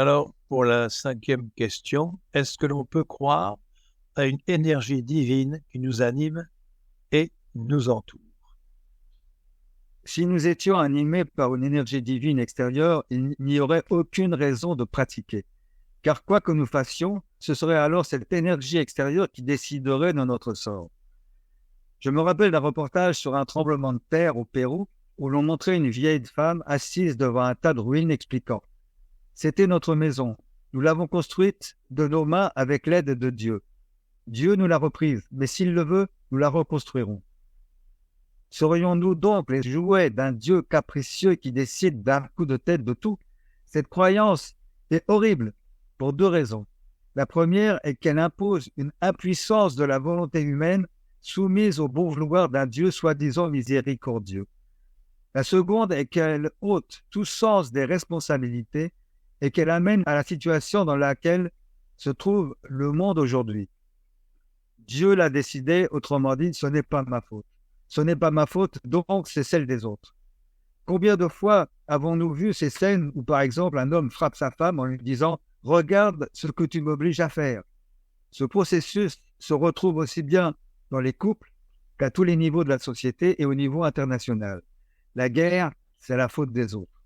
Alors, pour la cinquième question, est-ce que l'on peut croire à une énergie divine qui nous anime et nous entoure? Si nous étions animés par une énergie divine extérieure, il n'y aurait aucune raison de pratiquer. Car quoi que nous fassions, ce serait alors cette énergie extérieure qui déciderait de notre sort. Je me rappelle d'un reportage sur un tremblement de terre au Pérou où l'on montrait une vieille femme assise devant un tas de ruines expliquant: c'était notre maison. Nous l'avons construite de nos mains avec l'aide de Dieu. Dieu nous l'a reprise, mais s'il le veut, nous la reconstruirons. Serions-nous donc les jouets d'un Dieu capricieux qui décide d'un coup de tête de tout? Cette croyance est horrible pour deux raisons. La première est qu'elle impose une impuissance de la volonté humaine soumise au bon vouloir d'un Dieu soi-disant miséricordieux. La seconde est qu'elle ôte tout sens des responsabilités et qu'elle amène à la situation dans laquelle se trouve le monde aujourd'hui. Dieu l'a décidé, autrement dit, ce n'est pas ma faute. Ce n'est pas ma faute, donc c'est celle des autres. Combien de fois avons-nous vu ces scènes où, par exemple, un homme frappe sa femme en lui disant « Regarde ce que tu m'obliges à faire ». Ce processus se retrouve aussi bien dans les couples qu'à tous les niveaux de la société et au niveau international. La guerre, c'est la faute des autres.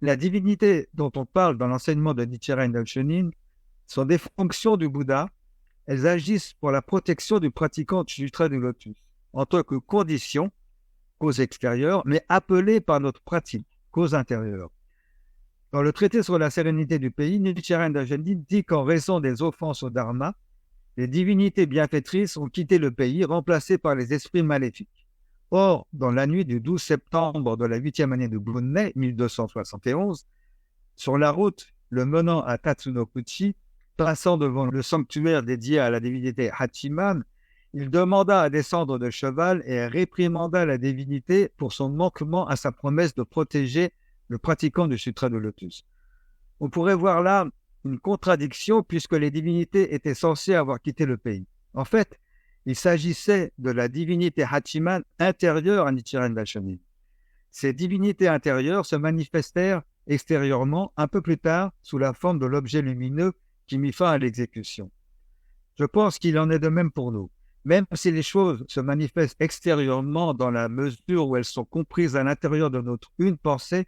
La divinité dont on parle dans l'enseignement de Nichiren Daishonin sont des fonctions du Bouddha. Elles agissent pour la protection du pratiquant du Sutra du Lotus, en tant que condition, cause extérieure, mais appelée par notre pratique, cause intérieure. Dans le traité sur la sérénité du pays, Nichiren Daishonin dit qu'en raison des offenses au Dharma, les divinités bienfaitrices ont quitté le pays, remplacées par les esprits maléfiques. Or, dans la nuit du 12 septembre de la 8e année de Bunmei, 1271, sur la route le menant à Tatsunokuchi, passant devant le sanctuaire dédié à la divinité Hachiman, il demanda à descendre de cheval et réprimanda la divinité pour son manquement à sa promesse de protéger le pratiquant du Sutra de Lotus. On pourrait voir là une contradiction puisque les divinités étaient censées avoir quitté le pays. En fait, il s'agissait de la divinité Hachiman intérieure à Nichiren Daishonin. Ces divinités intérieures se manifestèrent extérieurement un peu plus tard sous la forme de l'objet lumineux qui mit fin à l'exécution. Je pense qu'il en est de même pour nous. Même si les choses se manifestent extérieurement dans la mesure où elles sont comprises à l'intérieur de notre une pensée,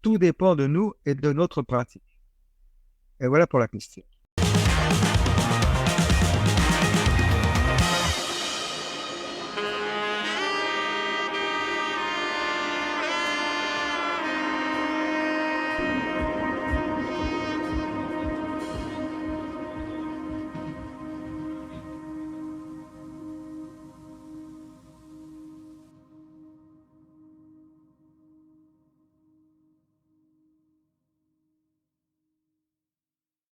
tout dépend de nous et de notre pratique. Et voilà pour la question.